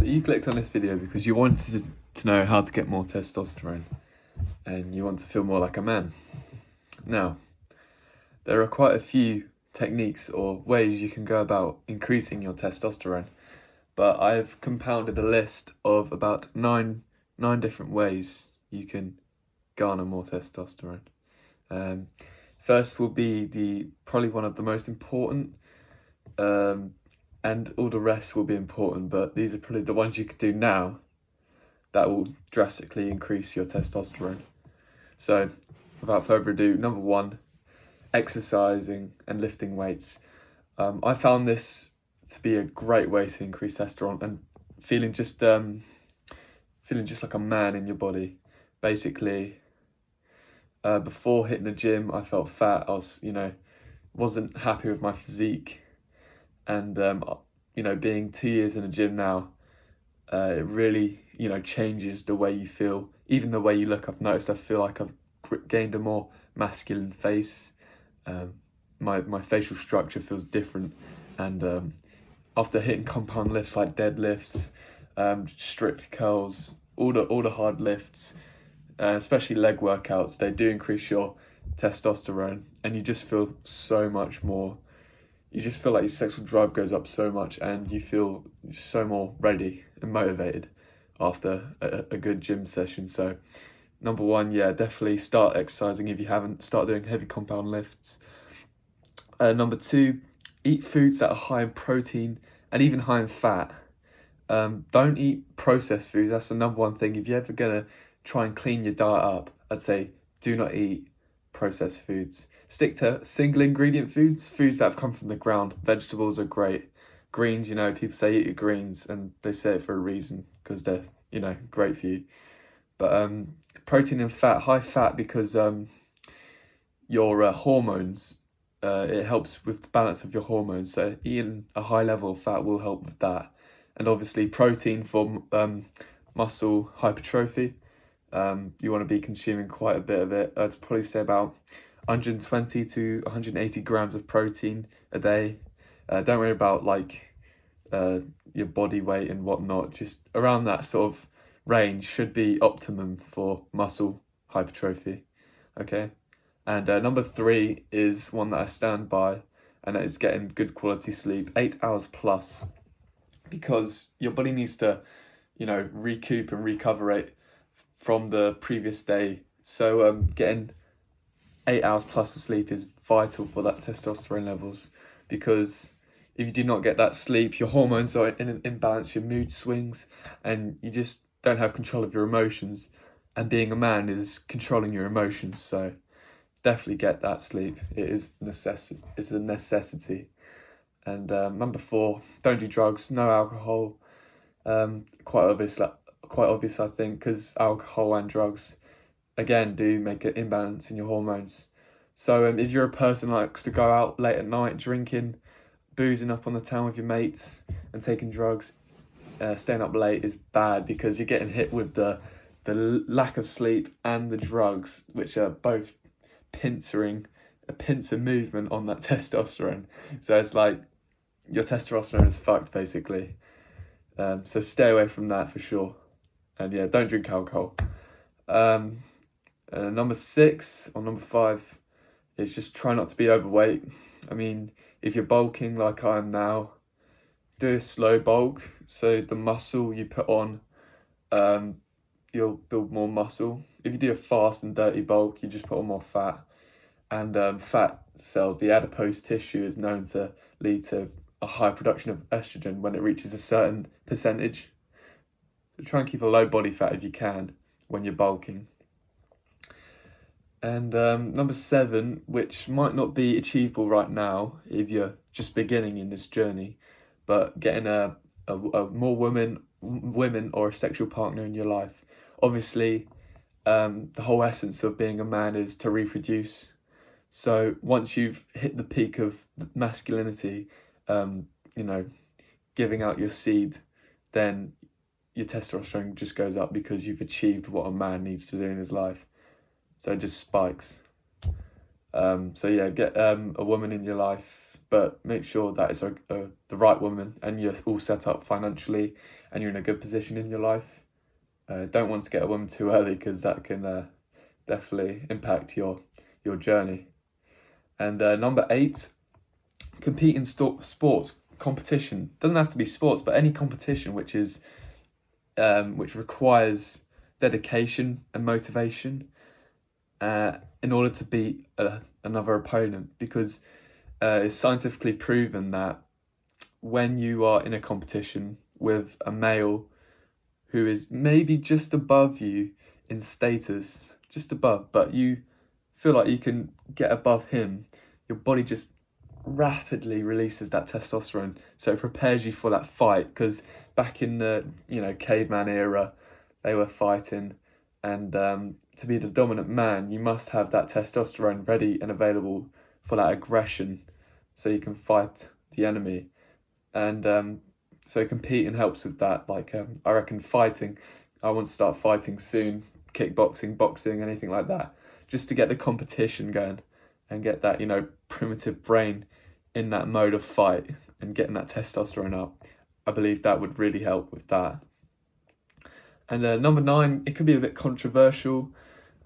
you clicked on this video because you wanted to know how to get more testosterone and you want to feel more like a man. Now, there are quite a few techniques or ways you can go about increasing your testosterone, but I've compounded a list of about nine different ways you can garner more testosterone. First will be probably one of the most important, and all the rest will be important, but these are probably the ones you could do now that will drastically increase your testosterone. So, without further ado, number one, exercising and lifting weights. I found this to be a great way to increase testosterone and feeling just like a man in your body. Basically, before hitting the gym, I felt fat. I was, wasn't happy with my physique, and being 2 years in the gym now, it really, changes the way you feel, even the way you look. I've noticed I feel like I've gained a more masculine face. My facial structure feels different, and after hitting compound lifts like deadlifts, strict curls, all the hard lifts, especially leg workouts, they do increase your testosterone, and you just feel so much more. You just feel like your sexual drive goes up so much, and you feel so more ready and motivated after a good gym session. So, number one, yeah, definitely start exercising if you haven't. Start doing heavy compound lifts. Number two, eat foods that are high in protein and even high in fat. Don't eat processed foods. That's the number one thing. If you're ever gonna try and clean your diet up, I'd say do not eat processed foods. Stick to single ingredient foods that have come from the ground. Vegetables are great. Greens, people say eat your greens, and they say it for a reason, because they're, great for you. But protein and fat, high fat, because your hormones, it helps with the balance of your hormones. So eating a high level of fat will help with that. And obviously protein for muscle hypertrophy. You want to be consuming quite a bit of it. I'd probably say about 120 to 180 grams of protein a day. Don't worry about your body weight and whatnot. Just around that sort of range should be optimum for muscle hypertrophy. Okay. And number three is one that I stand by, and that is getting good quality sleep, 8 hours plus, because your body needs to, recoup and recoverate from the previous day. So getting 8 hours plus of sleep is vital for that testosterone levels, because if you do not get that sleep, your hormones are in an imbalance, your mood swings, and you just don't have control of your emotions. And being a man is controlling your emotions, so definitely get that sleep. It is It's a necessity. And number four, don't do drugs, no alcohol. Quite obvious, I think, because alcohol and drugs, again, do make an imbalance in your hormones. So if you're a person who likes to go out late at night, drinking, boozing up on the town with your mates and taking drugs, staying up late is bad, because you're getting hit with the lack of sleep and the drugs, which are both a pincer movement on that testosterone. So it's like your testosterone is fucked, basically. So stay away from that for sure. And yeah, don't drink alcohol. Number six or number five is just try not to be overweight. I mean, if you're bulking like I am now, do a slow bulk. So the muscle you put on, you'll build more muscle. If you do a fast and dirty bulk, you just put on more fat. And fat cells, the adipose tissue, is known to lead to a high production of estrogen when it reaches a certain percentage. So try and keep a low body fat if you can when you're bulking. And number seven, which might not be achievable right now if you're just beginning in this journey, but getting a more women or a sexual partner in your life. Obviously, the whole essence of being a man is to reproduce. So once you've hit the peak of masculinity, giving out your seed, then your testosterone just goes up, because you've achieved what a man needs to do in his life. So it just spikes. So yeah, get a woman in your life, but make sure that it's the right woman and you're all set up financially and you're in a good position in your life. Don't want to get a woman too early, because that can definitely impact your journey. And number 8, compete in sports competition. Doesn't have to be sports, but any competition which requires dedication and motivation in order to beat another opponent, because it's scientifically proven that when you are in a competition with a male who is maybe just above you in status, just above, but you feel like you can get above him, your body just rapidly releases that testosterone, so it prepares you for that fight. Because back in the caveman era, they were fighting, and to be the dominant man, you must have that testosterone ready and available for that aggression, so you can fight the enemy. And so competing helps with that. Like I reckon fighting, I want to start fighting soon, kickboxing, boxing, anything like that, just to get the competition going and get that primitive brain in that mode of fight and getting that testosterone up. I believe that would really help with that. And number 9, it could be a bit controversial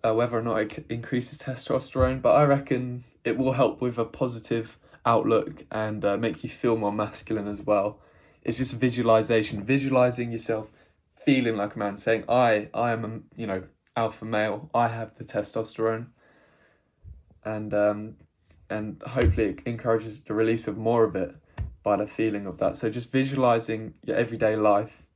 whether or not it increases testosterone, but I reckon it will help with a positive outlook and make you feel more masculine as well. It's just visualization, visualizing yourself feeling like a man, saying I am a alpha male, I have the testosterone, and hopefully it encourages the release of more of it by the feeling of that. So just visualizing your everyday life,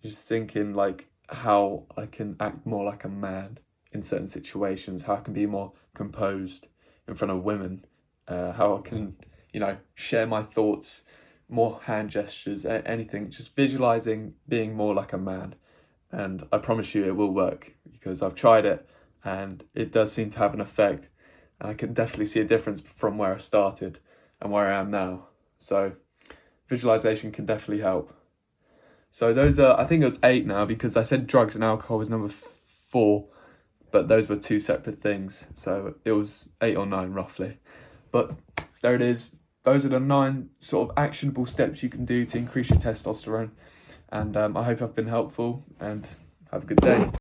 just thinking like how I can act more like a man in certain situations, how I can be more composed in front of women, how I can share my thoughts, more hand gestures, anything, just visualizing being more like a man. And I promise you it will work, because I've tried it and it does seem to have an effect. And I can definitely see a difference from where I started and where I am now. So visualization can definitely help. So those are, I think it was 8 now, because I said drugs and alcohol was number 4, but those were 2 separate things. So it was 8 or 9 roughly. But there it is. Those are the 9 sort of actionable steps you can do to increase your testosterone. And I hope I've been helpful, and have a good day.